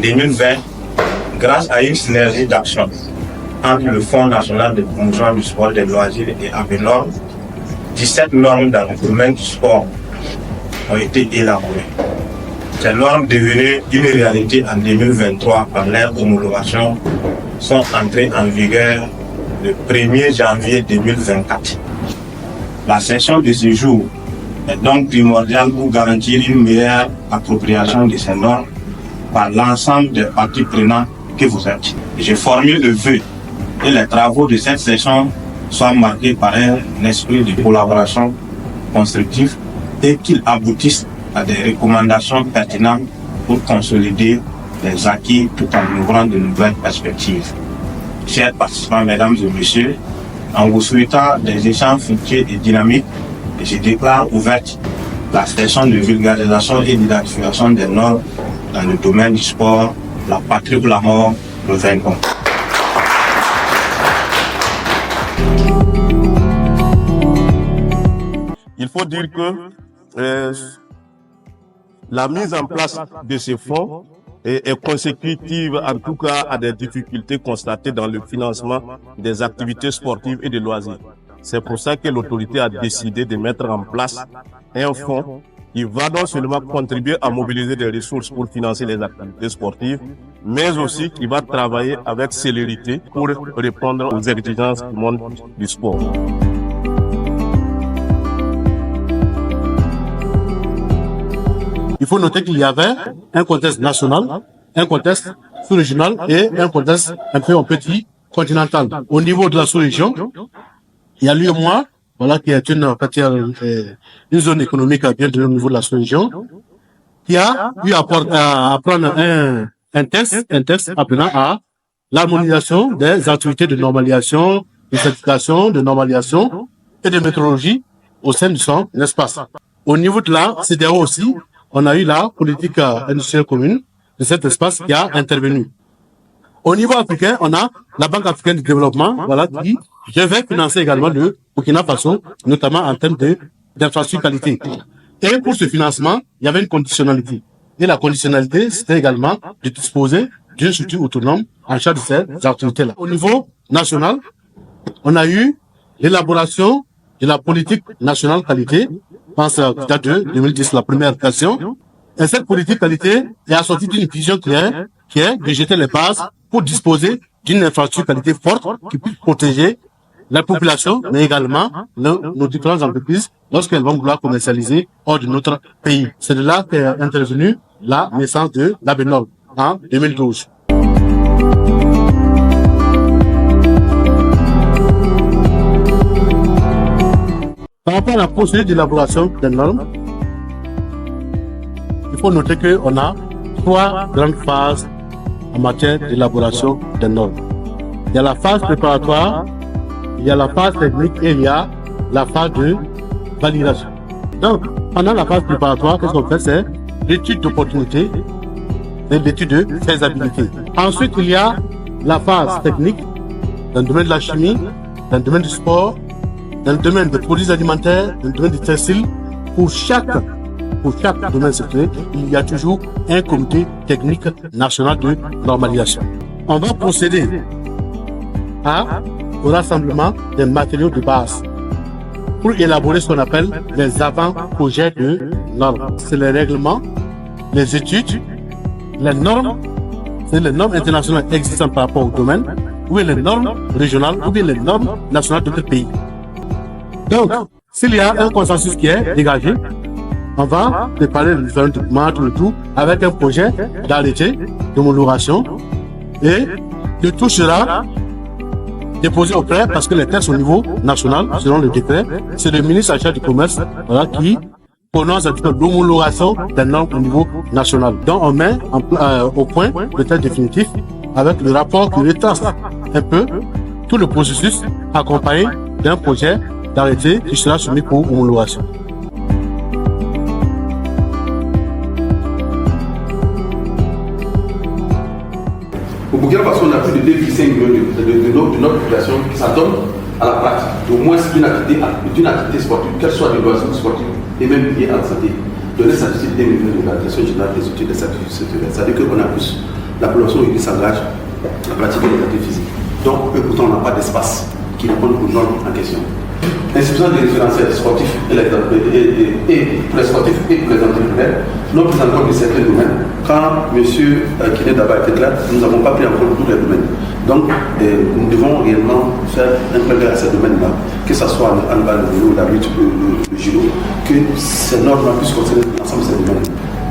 2020, grâce à une synergie d'action entre le Fonds national de promotion du sport et des loisirs et ABNOR, 17 normes dans le domaine du sport ont été élaborées. Ces normes devenues une réalité en 2023 par leur homologation sont entrées en vigueur le 1er janvier 2024. La session de ce jour est donc primordiale pour garantir une meilleure appropriation de ces normes par l'ensemble des parties prenantes que vous êtes. Je formule le vœu que les travaux de cette session soient marqués par un esprit de collaboration constructive et qu'ils aboutissent à des recommandations pertinentes pour consolider les acquis tout en ouvrant de nouvelles perspectives. Chers participants, mesdames et messieurs, en vous souhaitant des échanges fructueux et dynamiques, je déclare ouverte la session de vulgarisation et d'identification des normes dans le domaine du sport, la patrie ou la mort, le 20 Il faut dire que la mise en place de ces fonds est consécutive en tout cas à des difficultés constatées dans le financement des activités sportives et de loisirs. C'est pour ça que l'autorité a décidé de mettre en place un fonds qui va non seulement contribuer à mobiliser des ressources pour financer les activités sportives, mais aussi qui va travailler avec célérité pour répondre aux exigences du monde du sport. Il faut noter qu'il y avait un contexte national, un contexte sous-régional et un contexte un peu petit continental. Au niveau de la sous-région, il y a l'UEMOA, voilà, qui est une zone économique bien au niveau de la sous-région, qui a pu apprendre un texte appelant à l'harmonisation des activités de normalisation, de certification, de normalisation et de métrologie au sein de son espace. Au niveau de la CEDEAO aussi, on a eu la politique industrielle commune de cet espace qui a intervenu. Au niveau africain, on a la Banque africaine de développement, voilà, qui devait financer également le Burkina Faso, notamment en termes d'infrastructure qualité. Et pour ce financement, il y avait une conditionnalité. Et la conditionnalité, c'était également de disposer d'une structure autonome en charge de ces activités-là. Au niveau national, on a eu l'élaboration de la politique nationale qualité, je pense que date de 2010, la première version. Et cette politique qualité est assortie d'une vision claire qui est de jeter les bases pour disposer d'une infrastructure qualité forte qui puisse protéger la population, mais également nos différentes entreprises lorsqu'elles vont vouloir commercialiser hors de notre pays. C'est de là qu'est intervenue la naissance de l'ABNOR en 2012. Par rapport à la procédure d'élaboration des normes, il faut noter qu'on a 3 grandes phases en matière d'élaboration des normes. Il y a la phase préparatoire, il y a la phase technique et il y a la phase de validation. Donc, pendant la phase préparatoire, qu'est-ce qu'on fait? C'est l'étude d'opportunité et l'étude de faisabilité. Ensuite, il y a la phase technique dans le domaine de la chimie, dans le domaine du sport, dans le domaine des produits alimentaires, dans le domaine du textile. Pour chaque domaine sectoriel, il y a toujours un comité technique national de normalisation. On va procéder au rassemblement des matériaux de base pour élaborer ce qu'on appelle les avant-projets de normes. C'est les règlements, les études, les normes, c'est les normes internationales existantes par rapport au domaine, ou bien les normes régionales, ou bien les normes nationales de notre pays. Donc, s'il y a un consensus qui est dégagé, on va préparer les différents documents, tout, avec un projet d'arrêté, d'homologation, et le tout sera déposé au prêt parce que les tests au niveau national, selon le décret, c'est le ministre en charge du commerce, voilà, qui prononce l'homologation des normes au niveau national. Donc, on met au point le test définitif avec le rapport qui retrace un peu tout le processus accompagné d'un projet d'arrêté qui sera soumis pour homologation. Au Burkina Faso, on a plus de 2,5 millions de notre population qui s'adonnent à la pratique au moins d'une activité sportive, qu'elle soit de loisirs sportifs et même liée à la santé. Donner statistique 2020 de la direction générale des études de statistiques, c'est-à-dire qu'on a plus la population aujourd'hui s'engage à pratiquer les activités physiques. Donc, eux, pourtant, on n'a pas d'espace qui répondent aux normes en question. L'institution des référentiels sportifs et pour les sportifs et pour les entrepreneurs n'ont pris en compte de certains domaines. Quand M. Kiné Daba était là, nous n'avons pas pris en compte tous les domaines. Donc, nous devons réellement faire un progrès à ces domaines-là, que ce soit en bas de vélo, la lutte, le judo, que ces normes puissent concerner l'ensemble de ces domaines.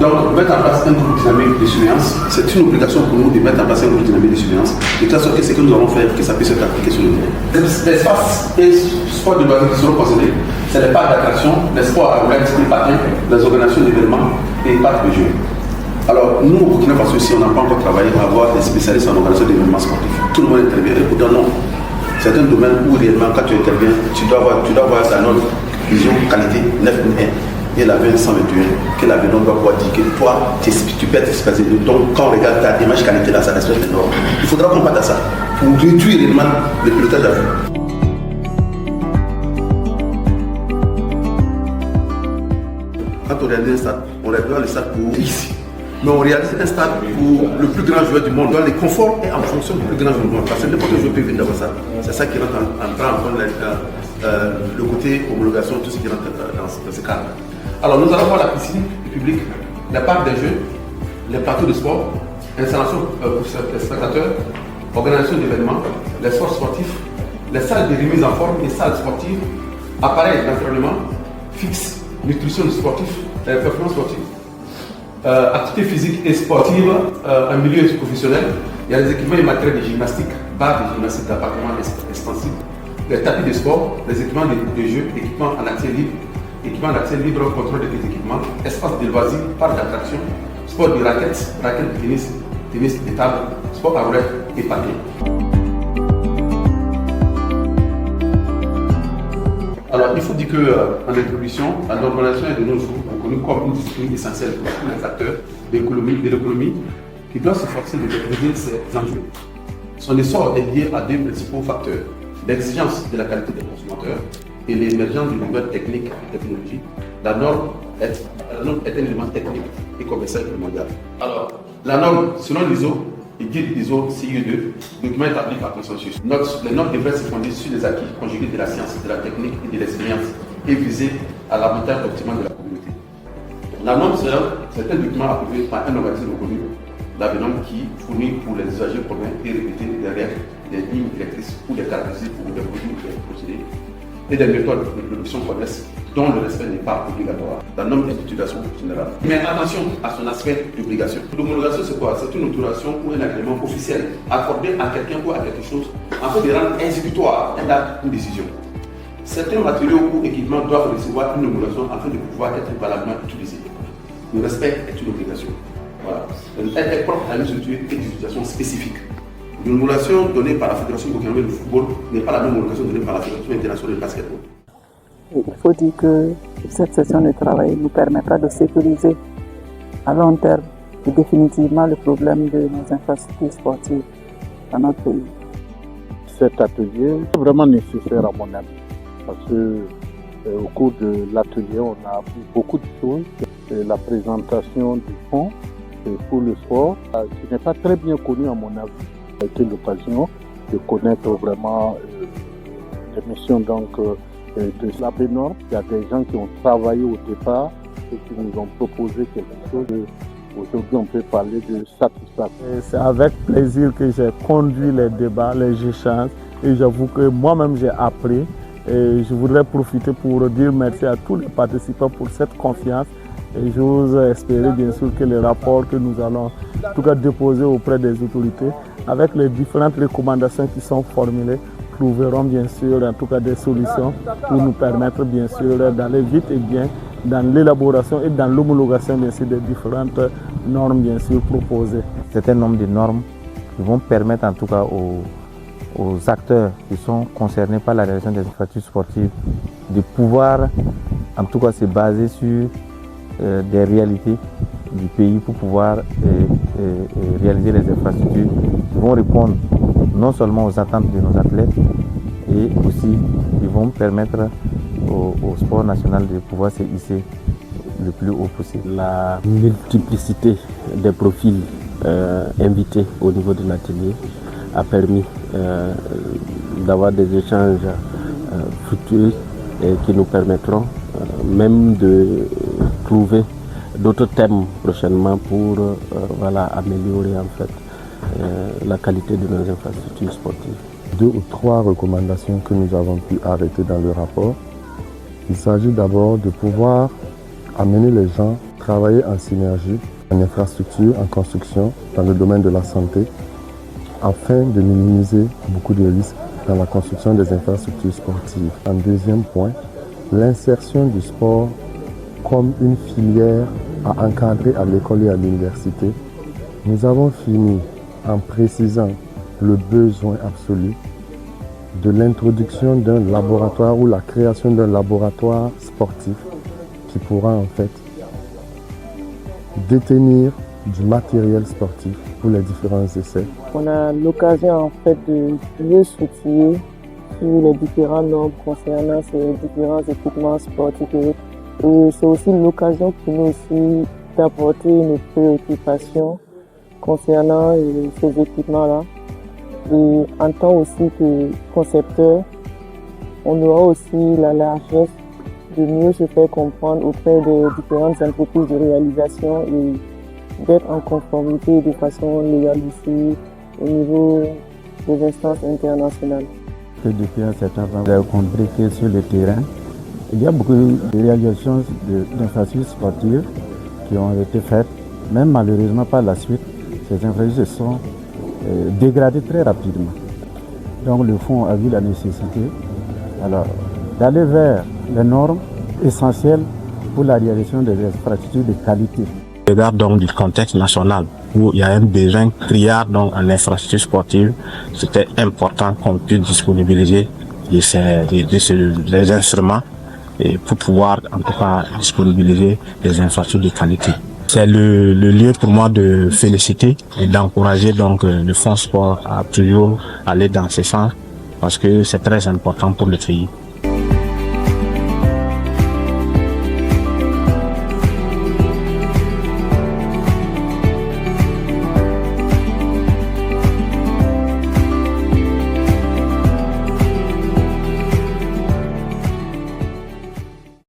Donc, mettre en place un groupe dynamique de surveillance, c'est une obligation pour nous de mettre en place un groupe dynamique de surveillance, de telle sorte que ce que nous allons faire, que ça puisse être appliqué sur le terrain. Les espaces et sports de loisirs qui seront concernés, c'est les parcs d'attraction, les sports à roulettes, les patins, les organisations d'événements et les parcs de jeux. Alors, nous, au Burkina Faso, ici, on n'a pas encore travaillé à avoir des spécialistes en organisation d'événements sportifs. Tout le monde intervient. Et pourtant, non. C'est un domaine où, réellement, quand tu interviens, tu dois avoir la note vision qualité 9001 et la 2121, que la doit pouvoir dire que toi, tu peux être spécialisé. Donc, quand on regarde ta image qualité là, ça respecte les normes. Il faudra qu'on parte à ça pour réduire réellement le pilotage à vue. Quand on réalise un stade, on réalise le stade pour ici. Mais on réalise un stade pour le plus grand joueur du monde. Dans les conforts et en fonction du plus grand joueur du monde. Parce que n'importe quel joueur peut venir d'avoir ça. C'est ça qui rentre en compte le côté homologation, tout ce qui rentre dans ce cadre. Alors nous allons voir la piscine du public, les parcs des jeux, les plateaux de sport, installation pour les spectateurs, organisation d'événements, les sports sportifs, les salles de remise en forme et salles sportives, appareils d'entraînement fixes, nutrition sportive, performance sportive. Activités physiques et sportives en milieu professionnel, il y a les équipements et matériels de gymnastique, barres de gymnastique d'appartement extensibles, les tapis de sport, les équipements de jeu, équipements en accès libre, contrôle des équipements, espace de loisirs, parc d'attraction, sport de raquettes de tennis de table, sport à roulettes et papier. Alors, il faut dire qu'en introduction, la normalisation est de nos jours reconnue comme une discipline essentielle pour tous les acteurs de l'économie qui doivent se forcer de maîtriser ces enjeux. Son essor est lié à deux principaux facteurs: l'exigence de la qualité des consommateurs et l'émergence de nouvelles techniques et technologies. La norme est un élément technique et commercial mondial. Alors, la norme, selon l'ISO, et guide ISO CIE2, document établi par consensus. Les normes devraient se fonder sur les acquis conjugués de la science, de la technique et de l'expérience et viser à l'avantage optimal de la communauté. La norme, c'est un document approuvé par un organisme reconnu, la norme qui fournit pour les usagers communs et répétés des règles, des lignes directrices ou des caractéristiques pour des produits ou des procédés et des méthodes de production connexes dont le respect n'est pas obligatoire. La norme est d'utilisation générale. Mais attention à son aspect d'obligation. L'homologation, c'est quoi? C'est une autorisation ou un agrément officiel accordé à quelqu'un ou à quelque chose afin de rendre exécutoire un acte ou décision. Certains matériaux ou équipements doivent recevoir une homologation afin de pouvoir être valablement utilisés. Le respect est une obligation. Voilà. Elle est propre à une structure et des situations spécifiques. L'homologation donnée par la Fédération burkinabé de football n'est pas la même homologation donnée par la Fédération internationale de basketball. Il faut dire que cette session de travail nous permettra de sécuriser à long terme et définitivement le problème de nos infrastructures sportives dans notre pays. Cet atelier est vraiment nécessaire à mon avis parce que au cours de l'atelier on a appris beaucoup de choses. La présentation du fonds pour le sport qui n'est pas très bien connu à mon avis. Ça a été l'occasion de connaître vraiment les missions de la BNOR. Il y a des gens qui ont travaillé au départ et qui nous ont proposé quelque chose. Aujourd'hui, on peut parler de satisfaction. C'est avec plaisir que j'ai conduit les débats, les échanges et j'avoue que moi-même j'ai appris. Et je voudrais profiter pour dire merci à tous les participants pour cette confiance. Et j'ose espérer bien sûr que les rapports que nous allons en tout cas déposer auprès des autorités avec les différentes recommandations qui sont formulées trouveront bien sûr en tout cas des solutions pour nous permettre bien sûr d'aller vite et bien dans l'élaboration et dans l'homologation bien sûr des différentes normes bien sûr proposées. C'est un nombre de normes qui vont permettre en tout cas aux acteurs qui sont concernés par la réalisation des infrastructures sportives de pouvoir en tout cas se baser sur des réalités du pays pour pouvoir réaliser les infrastructures qui vont répondre non seulement aux attentes de nos athlètes et aussi qui vont permettre au sport national de pouvoir se hisser le plus haut possible. La multiplicité des profils invités au niveau de l'atelier a permis d'avoir des échanges fructueux et qui nous permettront même de trouver d'autres thèmes prochainement pour améliorer en fait la qualité de nos infrastructures sportives. 2 ou 3 recommandations que nous avons pu arrêter dans le rapport. Il s'agit d'abord de pouvoir amener les gens à travailler en synergie, en infrastructure, en construction, dans le domaine de la santé, afin de minimiser beaucoup de risques dans la construction des infrastructures sportives. En deuxième point, l'insertion du sport comme une filière à encadrer à l'école et à l'université. Nous avons fini en précisant le besoin absolu de l'introduction d'un laboratoire ou la création d'un laboratoire sportif qui pourra en fait détenir du matériel sportif pour les différents essais. On a l'occasion en fait de mieux s'outiller sur les différents normes concernant ces différents équipements sportifs. Et c'est aussi l'occasion pour nous aussi d'apporter nos préoccupations concernant ces équipements-là. Et en tant aussi que concepteur, on aura aussi la largesse de mieux se faire comprendre auprès des différentes entreprises de réalisation et d'être en conformité de façon légale aussi au niveau des instances internationales. Depuis un certain temps, vous avez compris que sur le terrain, il y a beaucoup de réalisations d'infrastructures sportives qui ont été faites, même malheureusement par la suite, ces infrastructures se sont dégradées très rapidement. Donc le fonds a vu la nécessité d'aller vers les normes essentielles pour la réalisation des infrastructures de qualité. On regarde donc du contexte national où il y a un besoin criard donc en infrastructure sportive, c'était important qu'on puisse disponibiliser les instruments et pour pouvoir en tout cas disponibiliser des infrastructures de qualité. C'est le lieu pour moi de féliciter et d'encourager donc le Fonds Sport à toujours aller dans ce sens parce que c'est très important pour le pays.